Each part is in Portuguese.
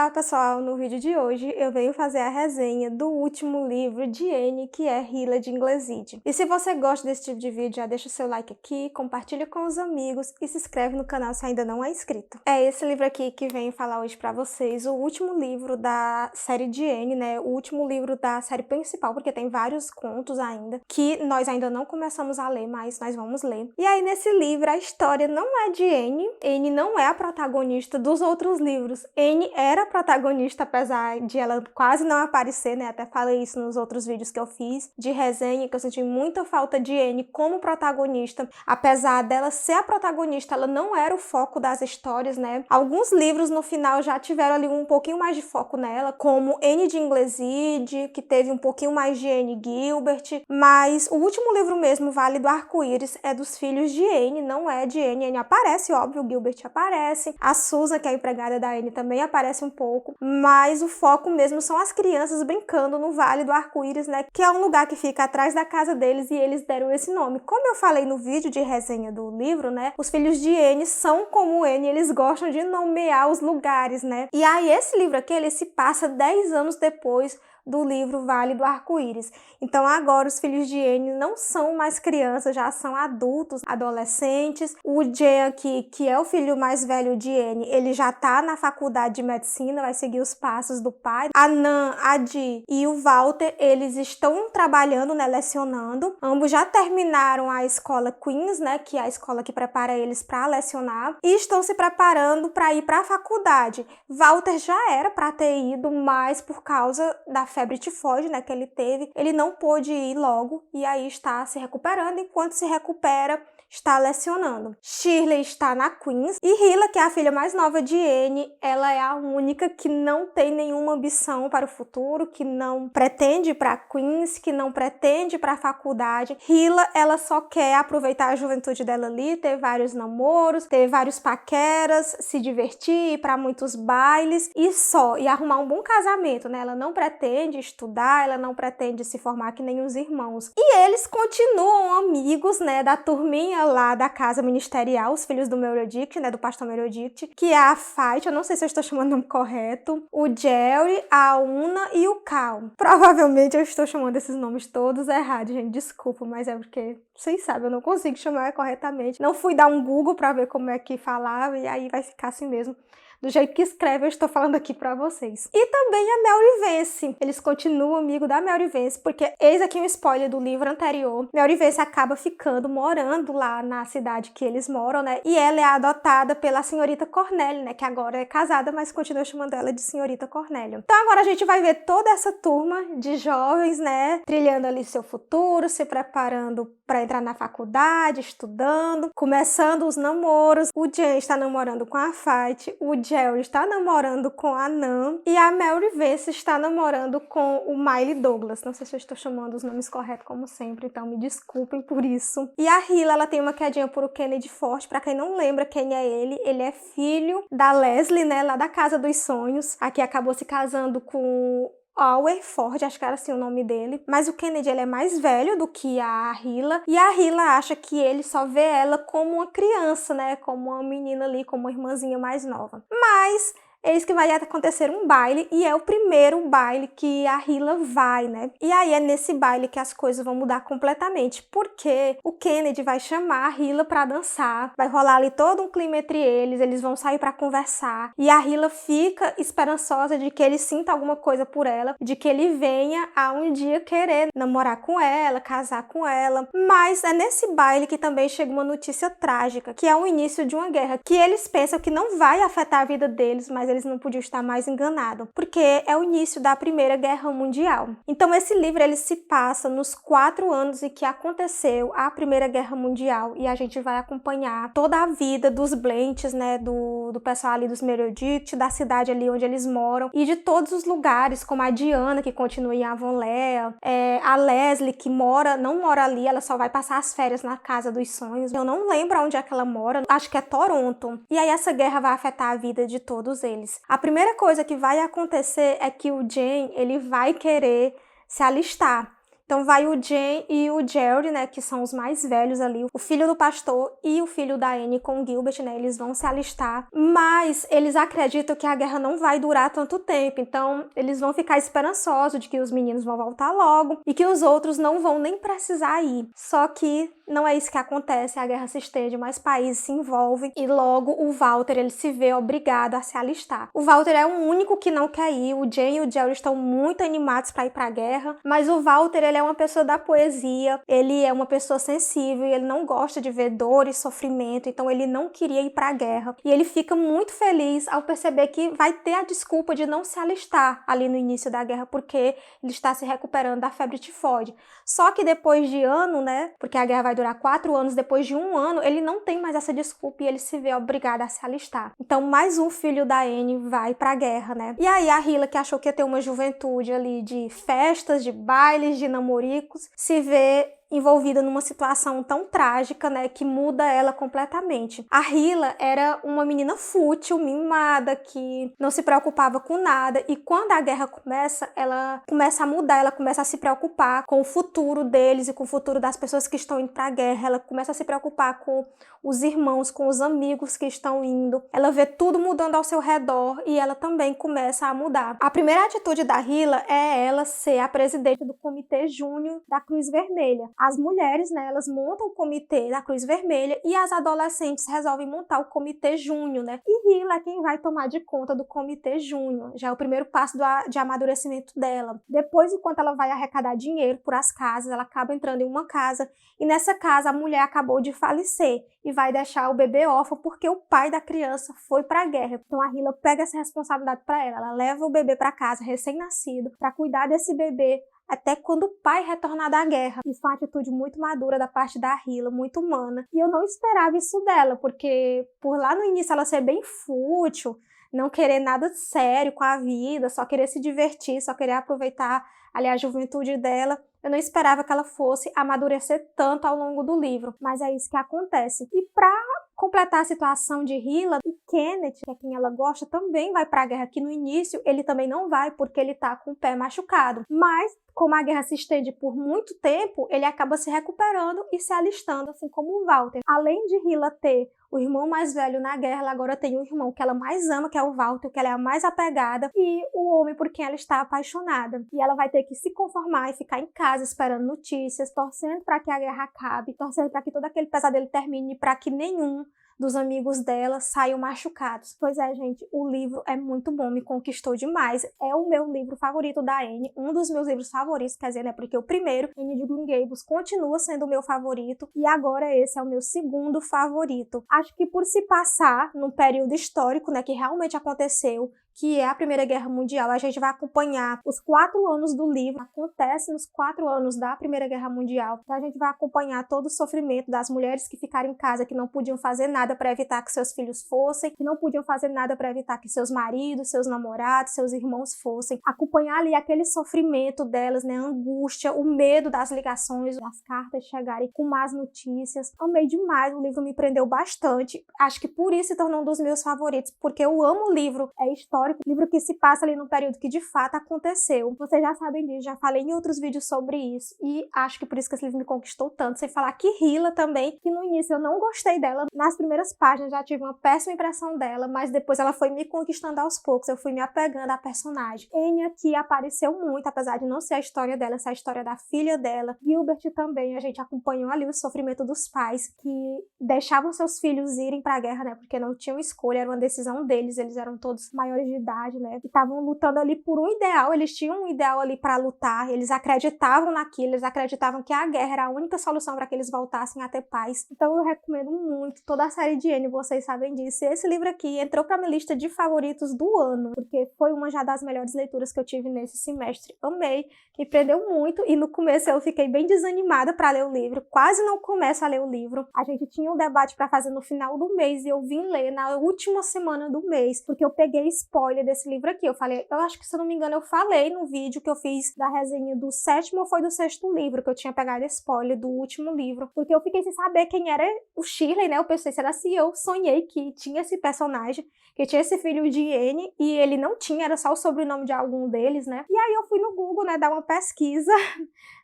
Olá pessoal, no vídeo de hoje eu venho fazer a resenha do último livro de Anne, que é Hila de Ingleside. E se você gosta desse tipo de vídeo, já deixa o seu like aqui, compartilha com os amigos e se inscreve no canal se ainda não é inscrito. É esse livro aqui que venho falar hoje pra vocês, o último livro da série de Anne, né? O último livro da série principal, porque tem vários contos ainda, que nós ainda não começamos a ler, mas nós vamos ler. E aí nesse livro a história não é de Anne não é a protagonista dos outros livros. Anne era a protagonista, apesar de ela quase não aparecer, né? Até falei isso nos outros vídeos que eu fiz de resenha, que eu senti muita falta de Anne como protagonista. Apesar dela ser a protagonista, ela não era o foco das histórias, né? Alguns livros no final já tiveram ali um pouquinho mais de foco nela, como Anne de Ingleside, que teve um pouquinho mais de Anne Gilbert, mas o último livro mesmo, Vale do Arco-Íris, é dos filhos de Anne, não é de Anne. Anne aparece, óbvio, o Gilbert aparece, a Susan, que é a empregada da Anne, também aparece um pouco, mas o foco mesmo são as crianças brincando no Vale do Arco-Íris, né, que é um lugar que fica atrás da casa deles e eles deram esse nome. Como eu falei no vídeo de resenha do livro, né, os filhos de Anne são como Anne, eles gostam de nomear os lugares, né, e aí esse livro aqui, ele se passa 10 anos depois do livro Vale do Arco-Íris. Então agora os filhos de Anne não são mais crianças, já são adultos, adolescentes. O Jen aqui, que é o filho mais velho de Anne, ele já tá na faculdade de medicina, vai seguir os passos do pai. A Nan, a Dee e o Walter, eles estão trabalhando, né, lecionando. Ambos já terminaram a escola Queen's, né, que é a escola que prepara eles para lecionar, e estão se preparando para ir para a faculdade. Walter já era para ter ido, mas por causa da febre tifoide, né, que ele teve, ele não pôde ir logo e aí está se recuperando. Enquanto se recupera, está lecionando. Shirley está na Queen's e Hila, que é a filha mais nova de Anne, ela é a única que não tem nenhuma ambição para o futuro, que não pretende ir para a Queen's, que não pretende ir para a faculdade. Hila, ela só quer aproveitar a juventude dela ali, ter vários namoros, ter vários paqueras, se divertir, ir para muitos bailes e só, e arrumar um bom casamento, né? Ela não pretende estudar, ela não pretende se formar que nem os irmãos. E eles continuam amigos, né, da turminha lá da casa ministerial, os filhos do Meredith, né, do pastor Meredith, que é a Fight, eu não sei se eu estou chamando o nome correto, o Jerry, a Una e o Cal. Provavelmente eu estou chamando esses nomes todos errados, gente, desculpa, mas é porque, vocês sabem, eu não consigo chamar corretamente. Não fui dar um Google pra ver como é que falava e aí vai ficar assim mesmo. Do jeito que escreve, eu estou falando aqui pra vocês. E também a Mary Vance. Eles continuam amigo da Mary Vance, porque eis aqui um spoiler do livro anterior. Mary Vance acaba ficando, morando lá na cidade que eles moram, né? E ela é adotada pela senhorita Cornélia, né? Que agora é casada, mas continua chamando ela de senhorita Cornélia. Então agora a gente vai ver toda essa turma de jovens, né? Trilhando ali seu futuro, se preparando para entrar na faculdade, estudando, começando os namoros. O Jen está namorando com a Fight, o Jerry está namorando com a Nan e a Mary Vance está namorando com o Miley Douglas. Não sei se eu estou chamando os nomes corretos como sempre, então me desculpem por isso. E a Hila, ela tem uma quedinha por o Kennedy Ford. Para quem não lembra quem é ele é filho da Leslie, né, lá da Casa dos Sonhos. Aqui acabou se casando com Howard Ford, acho que era assim o nome dele, mas o Kennedy, ele é mais velho do que a Hila, e a Hila acha que ele só vê ela como uma criança, né, como uma menina ali, como uma irmãzinha mais nova. Mas eis que vai acontecer um baile, e é o primeiro baile que a Hila vai, né? E aí é nesse baile que as coisas vão mudar completamente, porque o Kennedy vai chamar a Hila pra dançar, vai rolar ali todo um clima entre eles vão sair pra conversar, e a Hila fica esperançosa de que ele sinta alguma coisa por ela, de que ele venha a um dia querer namorar com ela, casar com ela. Mas é nesse baile que também chega uma notícia trágica, que é o início de uma guerra, que eles pensam que não vai afetar a vida deles, mas eles não podiam estar mais enganados, porque é o início da Primeira Guerra Mundial. Então esse livro, ele se passa nos 4 anos em que aconteceu a Primeira Guerra Mundial, e a gente vai acompanhar toda a vida dos Blanches, né, do pessoal ali dos Meredith, da cidade ali onde eles moram, e de todos os lugares, como a Diana, que continua em Avonlea, a Leslie, que não mora ali, ela só vai passar as férias na Casa dos Sonhos. Eu não lembro onde é que ela mora, acho que é Toronto. E aí essa guerra vai afetar a vida de todos eles. A primeira coisa que vai acontecer é que o Jen, ele vai querer se alistar. Então vai o Jen e o Jerry, né, que são os mais velhos ali, o filho do pastor e o filho da Anne com o Gilbert, né, eles vão se alistar, mas eles acreditam que a guerra não vai durar tanto tempo, então eles vão ficar esperançosos de que os meninos vão voltar logo e que os outros não vão nem precisar ir. Só que não é isso que acontece, a guerra se estende, mais países se envolvem e logo o Walter, ele se vê obrigado a se alistar. O Walter é o único que não quer ir, o Jen e o Jerry estão muito animados para ir para a guerra, mas o Walter, ele é uma pessoa da poesia, ele é uma pessoa sensível e ele não gosta de ver dor e sofrimento, então ele não queria ir para a guerra. E ele fica muito feliz ao perceber que vai ter a desculpa de não se alistar ali no início da guerra, porque ele está se recuperando da febre tifoide. Só que depois de ano, né, porque a guerra vai durar 4 anos, depois de 1 ano, ele não tem mais essa desculpa e ele se vê obrigado a se alistar. Então mais um filho da Anne vai pra guerra, né? E aí a Hila, que achou que ia ter uma juventude ali de festas, de bailes, de namoricos, se vê envolvida numa situação tão trágica, né, que muda ela completamente. A Hila era uma menina fútil, mimada, que não se preocupava com nada, e quando a guerra começa, ela começa a mudar, ela começa a se preocupar com o futuro deles e com o futuro das pessoas que estão indo para a guerra, ela começa a se preocupar com os irmãos, com os amigos que estão indo, ela vê tudo mudando ao seu redor e ela também começa a mudar. A primeira atitude da Hila é ela ser a presidente do Comitê Júnior da Cruz Vermelha. As mulheres, né, elas montam o comitê da Cruz Vermelha e as adolescentes resolvem montar o Comitê Júnior, né? E Hila é quem vai tomar de conta do Comitê Júnior. Já é o primeiro passo de amadurecimento dela. Depois, enquanto ela vai arrecadar dinheiro por as casas, ela acaba entrando em uma casa e nessa casa a mulher acabou de falecer e vai deixar o bebê órfão porque o pai da criança foi para a guerra. Então a Hila pega essa responsabilidade para ela. Ela leva o bebê para casa, recém-nascido, para cuidar desse bebê até quando o pai retornar da guerra. Isso é uma atitude muito madura da parte da Hila, muito humana. E eu não esperava isso dela, porque por lá no início ela ser bem fútil, não querer nada sério com a vida, só querer se divertir, só querer aproveitar ali a juventude dela. Eu não esperava que ela fosse amadurecer tanto ao longo do livro, mas é isso que acontece. E para completar a situação de Hila, o Kenneth, que é quem ela gosta, também vai para a guerra, que no início ele também não vai porque ele tá com o pé machucado. Mas como a guerra se estende por muito tempo, ele acaba se recuperando e se alistando, assim como o Walter. Além de Hila ter o irmão mais velho na guerra, ela agora tem o irmão que ela mais ama, que é o Walter, que ela é a mais apegada, e o homem por quem ela está apaixonada. E ela vai ter que se conformar e ficar em casa esperando notícias, torcendo para que a guerra acabe, torcendo para que todo aquele pesadelo termine, para que nenhum dos amigos dela saiam machucados. Pois é, gente, o livro é muito bom, me conquistou demais. É o meu livro favorito da Anne, um dos meus livros favoritos, quer dizer, né, porque o primeiro, Anne de Green Gables, continua sendo o meu favorito, e agora esse é o meu segundo favorito. Acho que por se passar num período histórico, né, que realmente aconteceu, que é a Primeira Guerra Mundial, a gente vai acompanhar os 4 anos do livro, acontece nos 4 anos da Primeira Guerra Mundial, então a gente vai acompanhar todo o sofrimento das mulheres que ficaram em casa, que não podiam fazer nada para evitar que seus filhos fossem, que não podiam fazer nada para evitar que seus maridos, seus namorados, seus irmãos fossem, acompanhar ali aquele sofrimento delas, né, a angústia, o medo das ligações, das cartas chegarem com más notícias. Amei demais, o livro me prendeu bastante, acho que por isso se tornou um dos meus favoritos, porque eu amo o livro, é histórico, livro que se passa ali no período que de fato aconteceu. Vocês já sabem disso, já falei em outros vídeos sobre isso, e acho que por isso que esse livro me conquistou tanto, sem falar que Hila também, que no início eu não gostei dela, nas primeiras páginas já tive uma péssima impressão dela, mas depois ela foi me conquistando aos poucos, eu fui me apegando à personagem. Anne aqui apareceu muito, apesar de não ser a história dela, ser a história da filha dela. Gilbert também, a gente acompanhou ali o sofrimento dos pais, que deixavam seus filhos irem pra guerra, né, porque não tinham escolha, era uma decisão deles, eles eram todos maiores de idade, né, e estavam lutando ali por um ideal, eles tinham um ideal ali para lutar, eles acreditavam naquilo, eles acreditavam que a guerra era a única solução para que eles voltassem a ter paz. Então eu recomendo muito toda a série de Anne, vocês sabem disso. E esse livro aqui entrou para minha lista de favoritos do ano, porque foi uma já das melhores leituras que eu tive nesse semestre. Amei, me prendeu muito, e no começo eu fiquei bem desanimada para ler o livro, quase não começo a ler o livro. A gente tinha um debate para fazer no final do mês e eu vim ler na última semana do mês, porque eu peguei spoiler desse livro aqui. Eu falei, eu acho que se eu não me engano eu falei no vídeo que eu fiz da resenha do 7º ou foi do 6º livro, que eu tinha pegado spoiler do último livro, porque eu fiquei sem saber quem era o Shirley, né? Eu pensei, será se eu sonhei que tinha esse personagem, que tinha esse filho de Anne, e ele não tinha, era só o sobrenome de algum deles, né? E aí eu fui no Google, né, dar uma pesquisa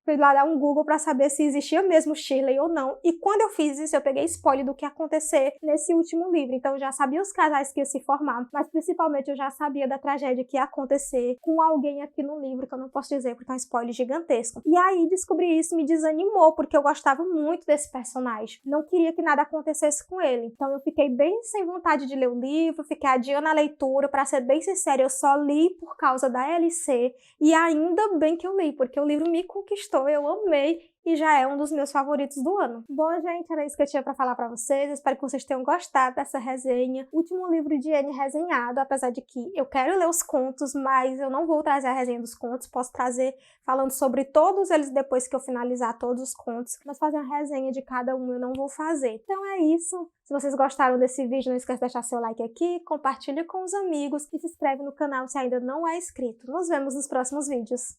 fui lá dar um Google para saber se existia mesmo Shirley ou não. E quando eu fiz isso, eu peguei spoiler do que ia acontecer nesse último livro. Então eu já sabia os casais que iam se formar, mas principalmente eu já sabia da tragédia que ia acontecer com alguém aqui no livro, que eu não posso dizer porque é um spoiler gigantesco. E aí descobrir isso me desanimou, porque eu gostava muito desse personagem. Não queria que nada acontecesse com ele. Então eu fiquei bem sem vontade de ler o livro, fiquei adiando a leitura. Para ser bem sincera, eu só li por causa da LC, e ainda bem que eu li, porque o livro me conquistou, eu amei, e já é um dos meus favoritos do ano. Bom, gente, era isso que eu tinha para falar para vocês. Espero que vocês tenham gostado dessa resenha. Último livro de Anne resenhado, apesar de que eu quero ler os contos, mas eu não vou trazer a resenha dos contos. Posso trazer falando sobre todos eles depois que eu finalizar todos os contos, mas fazer uma resenha de cada um eu não vou fazer. Então é isso. Se vocês gostaram desse vídeo, não esquece de deixar seu like aqui, compartilhe com os amigos e se inscreve no canal se ainda não é inscrito. Nos vemos nos próximos vídeos.